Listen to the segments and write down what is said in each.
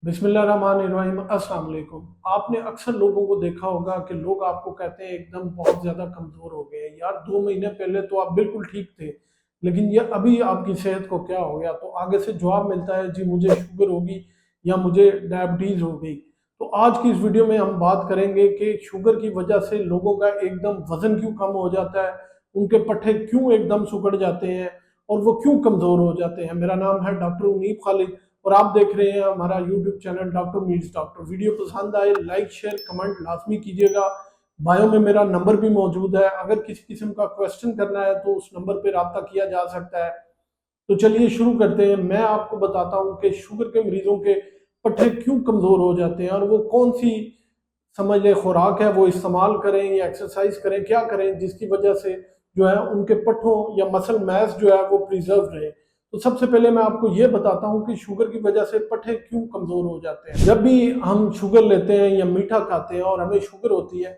बिस्मिल्लाहिर्रहमानिर्रहीम। अस्सलाम वालेकुम। आपने अक्सर लोगों को देखा होगा कि लोग आपको कहते हैं एकदम बहुत ज़्यादा कमज़ोर हो गए हैं। यार 2 महीने पहले तो आप बिल्कुल ठीक थे, लेकिन ये अभी आपकी सेहत को क्या हो गया? तो आगे से जवाब मिलता है जी मुझे शुगर होगी या मुझे डायबिटीज़ हो गई। तो आज की इस वीडियो में हम बात करेंगे कि शुगर की वजह से लोगों का एकदम वज़न क्यों कम हो जाता है, उनके पट्टे क्यों एकदम सिकुड़ जाते हैं और वो क्यों कमज़ोर हो जाते हैं। मेरा नाम है डॉक्टर उनीब खालिद और आप देख रहे हैं हमारा YouTube channel doctor meets doctor. Video पसंद आए लाइक शेयर कमेंट लाजमी कीजिएगा। बायो में मेरा नंबर भी मौजूद है, अगर किसी किस्म का क्वेश्चन करना है तो उस नंबर पर रब्ता किया जा सकता है। तो चलिए शुरू करते हैं। मैं आपको बताता हूँ कि शुगर के मरीजों के पट्टे क्यों कमज़ोर हो जाते हैं और वो कौन सी समझ ले खुराक है वो इस्तेमाल करें या एक्सरसाइज करें, क्या करें जिसकी वजह से जो है उनके पट्टों या मसल मैस जो है वो प्रिजर्व रहे। तो सबसे पहले मैं आपको ये बताता हूँ कि शुगर की वजह से पट्टे क्यों कमज़ोर हो जाते हैं। जब भी हम शुगर लेते हैं या मीठा खाते हैं और हमें शुगर होती है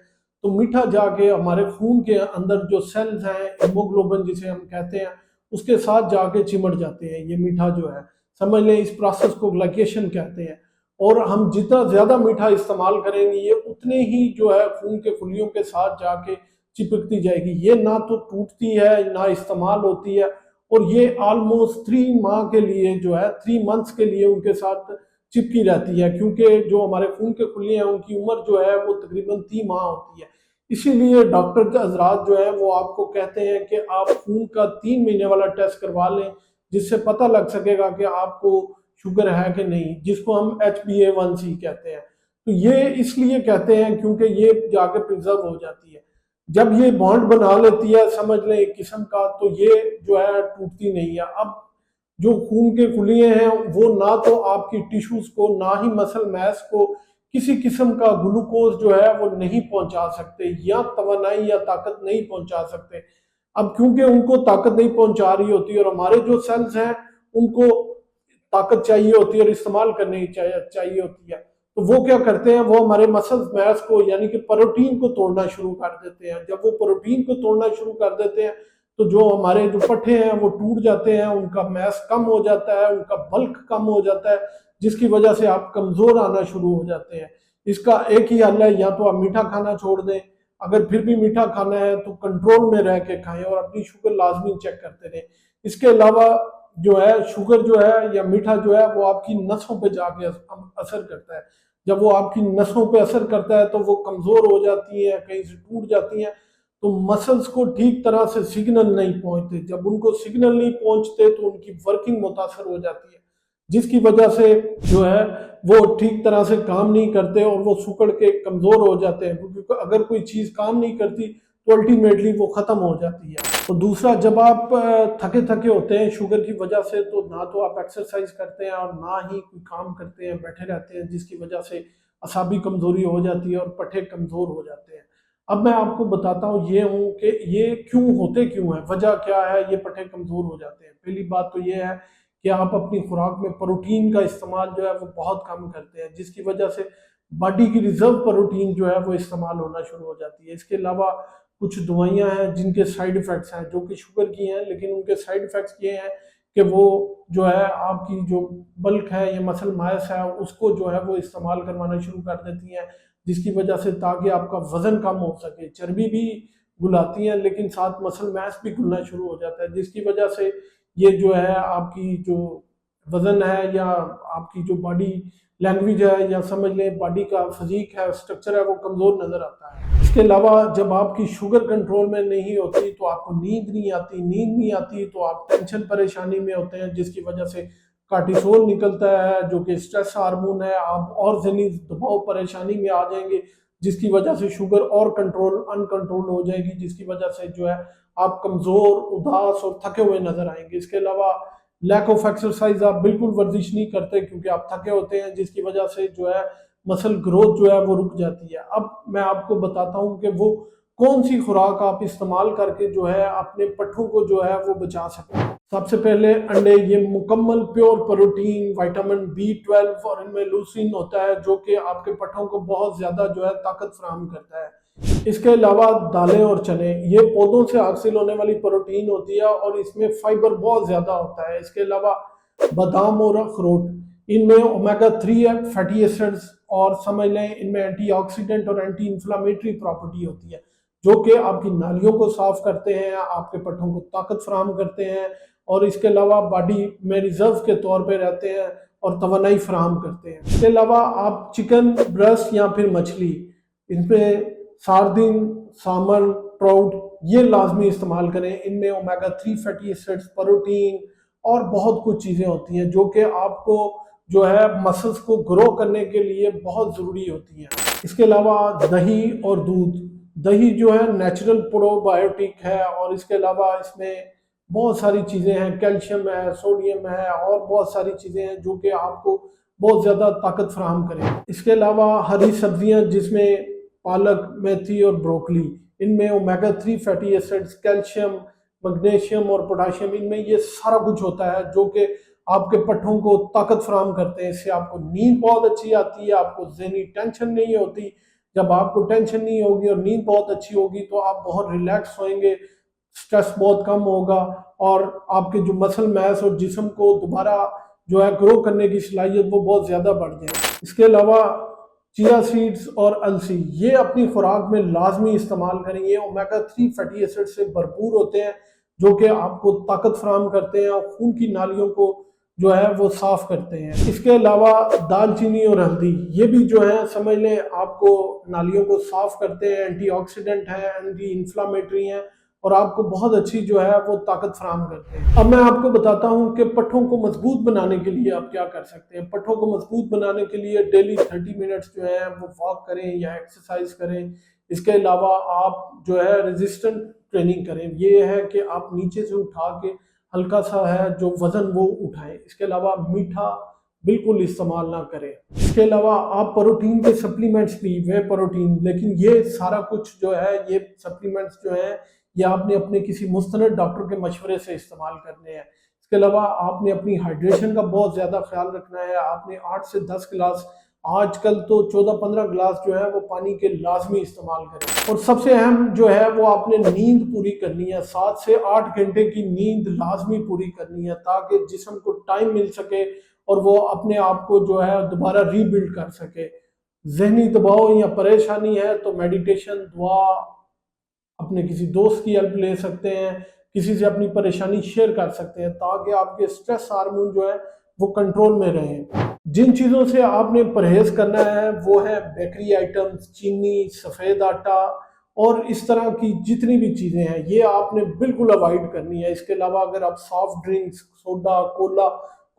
तो मीठा जाके हमारे खून के अंदर जो सेल्स हैं हीमोग्लोबिन जिसे हम कहते हैं उसके साथ जाके चिमट जाते हैं। ये मीठा जो है समझ लें इस प्रोसेस को ग्लाइकेशन कहते हैं। और हम जितना ज्यादा मीठा इस्तेमाल करेंगे ये उतने ही जो है खून के खुलियों के साथ जाके चिपकती जाएगी। ये ना तो टूटती है ना इस्तेमाल होती है और ये ऑलमोस्ट 3 माह के लिए जो है 3 मंथ्स के लिए उनके साथ चिपकी रहती है, क्योंकि जो हमारे खून के खुलिए हैं उनकी उम्र जो है वो तकरीबन 3 माह होती है। इसीलिए डॉक्टर के हजरात जो है वो आपको कहते हैं कि आप खून का 3 महीने वाला टेस्ट करवा लें, जिससे पता लग सकेगा कि आपको शुगर है कि नहीं, जिसको हम HbA1c कहते हैं। तो ये इसलिए कहते हैं क्योंकि ये जाके प्रिजर्व हो जाती है। जब ये बॉन्ड बना लेती है समझ लें एक किस्म का, तो ये जो है टूटती नहीं है। अब जो खून के खुलिये हैं वो ना तो आपकी टिश्यूज को ना ही मसल मैस को किसी किस्म का ग्लूकोज जो है वो नहीं पहुंचा सकते या तवानाई या ताकत नहीं पहुंचा सकते। अब क्योंकि उनको ताकत नहीं पहुंचा रही होती और हमारे जो सेल्स हैं उनको ताकत चाहिए होती है और इस्तेमाल करनी चाहिए होती है, तो वो क्या करते हैं वो हमारे मसल मैस को यानी कि प्रोटीन को तोड़ना शुरू कर देते हैं। जब वो प्रोटीन को तोड़ना शुरू कर देते हैं तो जो हमारे जो पट्टे हैं वो टूट जाते हैं, उनका मैस कम हो जाता है, उनका बल्क कम हो जाता है, जिसकी वजह से आप कमजोर आना शुरू हो जाते हैं। इसका एक ही हल है, या तो आप मीठा खाना छोड़ दें, अगर फिर भी मीठा खाना है तो कंट्रोल में रह के खाएं और अपनी शुगर लाजमी चेक करते रहें। इसके अलावा जो है शुगर जो है या मीठा जो है वो आपकी नसों पे जाके असर करता है। जब वो आपकी नसों पे असर करता है तो वो कमजोर हो जाती है, कहीं से टूट जाती हैं, तो मसल्स को ठीक तरह से सिग्नल नहीं पहुंचते। जब उनको सिग्नल नहीं पहुंचते तो उनकी वर्किंग मुतासर हो जाती है, जिसकी वजह से जो है वो ठीक तरह से काम नहीं करते और वो सुकड़ के कमजोर हो जाते हैं, क्योंकि अगर कोई चीज काम नहीं करती तो अल्टीमेटली वो खत्म हो जाती है। तो दूसरा, जब आप थके थके होते हैं शुगर की वजह से तो ना तो आप एक्सरसाइज करते हैं और ना ही कोई काम करते हैं, बैठे रहते हैं, जिसकी वजह से असाबी कमजोरी हो जाती है और पट्टे कमजोर हो जाते हैं। अब मैं आपको बताता हूँ ये हूँ कि ये क्यों होते क्यों है, वजह क्या है ये पट्टे कमजोर हो जाते हैं। पहली बात तो ये है कि आप अपनी खुराक में प्रोटीन का इस्तेमाल जो है वो बहुत कम करते हैं, जिसकी वजह से बॉडी की रिजर्व प्रोटीन जो है वो इस्तेमाल होना शुरू हो जाती है। इसके अलावा कुछ दवाइयां हैं जिनके साइड इफेक्ट्स हैं जो कि शुगर की हैं, लेकिन उनके साइड इफेक्ट्स ये हैं कि वो जो है आपकी जो बल्क है या मसल मास है उसको जो है वो इस्तेमाल करवाना शुरू कर देती हैं, जिसकी वजह से ताकि आपका वजन कम हो सके। चर्बी भी गुलाती हैं लेकिन साथ मसल मास भी घुलना शुरू हो जाता है, जिसकी वजह से ये जो है आपकी जो वजन है या आपकी जो बॉडी लैंग्वेज है या समझ लें बॉडी का फिजिक है, स्ट्रक्चर है, वो कमजोर नजर आता है। इसके अलावा जब आपकी शुगर कंट्रोल में नहीं होती तो आपको नींद नहीं आती तो आप टेंशन परेशानी में होते हैं, जिसकी वजह से कार्टिसोल निकलता है जो कि स्ट्रेस हार्मोन है। आप और जनी दबाव परेशानी में आ जाएंगे, जिसकी वजह से शुगर और कंट्रोल अनकंट्रोल हो जाएगी, जिसकी वजह से जो है आप कमजोर उदास और थके हुए नजर आएंगे। इसके अलावा लैक ऑफ एक्सरसाइज, आप बिल्कुल वर्जिश नहीं करते क्योंकि आप थके होते हैं, जिसकी वजह से जो है मसल ग्रोथ जो है वो रुक जाती है। अब मैं आपको बताता हूँ कि वो कौन सी खुराक आप इस्तेमाल करके जो है अपने पट्ठों को जो है वो बचा सकते हैं। सबसे पहले अंडे, ये मुकम्मल प्योर प्रोटीन, विटामिन B12 और इनमें लूसीन होता है जो कि आपके पट्ठों को बहुत ज्यादा जो है ताकत फराहम करता है। इसके अलावा दालें और चने, ये पौधों से हासिल होने वाली प्रोटीन होती है और इसमें फाइबर बहुत ज्यादा होता है। इसके अलावा बादाम और अखरोट, इनमें ओमेगा 3 फैटी एसिड्स और समझ लें इनमें एंटीऑक्सीडेंट और एंटी इंफ्लामेटरी प्रॉपर्टी होती है, जो कि आपकी नालियों को साफ करते हैं, आपके पट्टों को ताकत फराहम करते हैं और इसके अलावा बॉडी में रिजर्व के तौर पे रहते हैं और तवानाई फराहम करते हैं। इसके अलावा आप चिकन ब्रेस्ट या फिर मछली, इनमें सार्डिन, सामन, ट्राउट ये लाजमी इस्तेमाल करें। इनमें ओमेगा 3 फैटी एसिड्स, प्रोटीन और बहुत कुछ चीज़ें होती हैं जो कि आपको जो है मसल्स को ग्रो करने के लिए बहुत ज़रूरी होती हैं। इसके अलावा दही और दूध, दही जो है नेचुरल प्रोबायोटिक है और इसके अलावा इसमें बहुत सारी चीज़ें हैं, कैल्शियम है, सोडियम है और बहुत सारी चीज़ें हैं जो कि आपको बहुत ज़्यादा ताकत फराहम करें। इसके अलावा हरी सब्जियां जिसमें पालक, मेथी और ब्रोकली, इनमें omega 3 fatty acids, calcium, magnesium और पोटाशियम, इनमें ये सारा कुछ होता है जो कि आपके पट्टों को ताकत फराहम करते हैं। इससे आपको नींद बहुत अच्छी आती है, आपको ज़हनी टेंशन नहीं होती। जब आपको टेंशन नहीं होगी और नींद बहुत अच्छी होगी तो आप बहुत रिलैक्स होएंगे, स्ट्रेस बहुत कम होगा और आपके जो मसल मैस और जिस्म को दोबारा जो है ग्रो करने की सलाहियत वो बहुत ज़्यादा बढ़ जाए। इसके अलावा चिया सीड्स और अलसी ये अपनी खुराक में लाजमी इस्तेमाल करें। ये ओमेगा 3 फैटी एसिड से भरपूर होते हैं जो कि आपको ताकत फराहम करते हैं और खून की नालियों को जो है वो साफ करते हैं। इसके अलावा दालचीनी और हल्दी ये भी जो है समझ लें आपको नालियों को साफ करते हैं, एंटीऑक्सीडेंट है, एंटी इंफ्लामेटरी हैं और आपको बहुत अच्छी जो है वो ताकत फराहम करते हैं। अब मैं आपको बताता हूँ कि पट्ठों को मजबूत बनाने के लिए आप क्या कर सकते हैं। पट्ठों को मजबूत बनाने के लिए डेली 30 मिनट्स जो है वो वॉक करें या एक्सरसाइज करें। इसके अलावा आप जो है रेजिस्टेंट ट्रेनिंग करें, ये है कि आप नीचे से उठा के हल्का सा है जो वजन वो उठाएं। इसके अलावा मीठा बिल्कुल इस्तेमाल ना करें। इसके अलावा आप प्रोटीन के सप्लीमेंट्स भी, वे प्रोटीन, लेकिन ये सारा कुछ जो है ये सप्लीमेंट्स जो है ये आपने अपने किसी मुस्तनद डॉक्टर के मशवरे से इस्तेमाल करने हैं। इसके अलावा आपने अपनी हाइड्रेशन का बहुत ज़्यादा ख्याल रखना है। आपने 8 से 10 गिलास, आजकल तो 14-15 गिलास जो है वो पानी के लाजमी इस्तेमाल करें। और सबसे अहम जो है वो आपने नींद पूरी करनी है, 7 से 8 घंटे की नींद लाजमी पूरी करनी है ताकि जिस्म को टाइम मिल सके और वो अपने आप को जो है दोबारा रीबिल्ड कर सके। जहनी दबाव या परेशानी है तो मेडिटेशन, दुआ, अपने किसी दोस्त की हेल्प ले सकते हैं, किसी से अपनी परेशानी शेयर कर सकते हैं ताकि आपके स्ट्रेस हार्मोन जो है वो कंट्रोल में रहें। जिन चीज़ों से आपने परहेज करना है वो है बेकरी आइटम्स, चीनी, सफ़ेद आटा और इस तरह की जितनी भी चीज़ें हैं ये आपने बिल्कुल अवॉइड करनी है। इसके अलावा अगर आप सॉफ्ट ड्रिंक्स, सोडा, कोला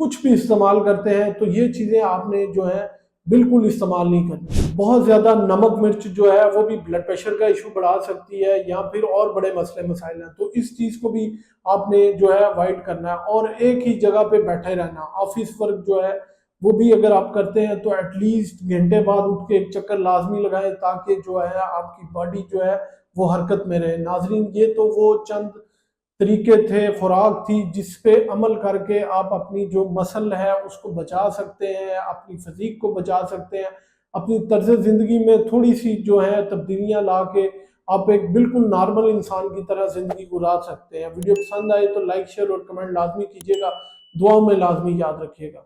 कुछ भी इस्तेमाल करते हैं तो ये चीज़ें आपने जो है बिल्कुल इस्तेमाल नहीं करनी। बहुत ज़्यादा नमक मिर्च जो है वो भी ब्लड प्रेशर का इशू बढ़ा सकती है या फिर और बड़े मसले मसाइल हैं, तो इस चीज़ को भी आपने जो है अवॉइड करना है। और एक ही जगह पे बैठे रहना, ऑफिस वर्क जो है वो भी अगर आप करते हैं तो एटलीस्ट घंटे बाद उठ के एक चक्कर लाजमी लगाएं ताकि जो है आपकी बॉडी जो है वो हरकत में रहे। नाजरीन, ये तो वो चंद तरीके थे, खुराक थी जिस पे अमल करके आप अपनी जो मसल है उसको बचा सकते हैं, अपनी फिजिक को बचा सकते हैं, अपनी तर्ज ज़िंदगी में थोड़ी सी जो है तब्दीलियाँ ला के आप एक बिल्कुल नॉर्मल इंसान की तरह ज़िंदगी गुजार सकते हैं। वीडियो पसंद आए तो लाइक, शेयर और कमेंट लाजमी कीजिएगा। दुआओं में लाजमी याद रखिएगा।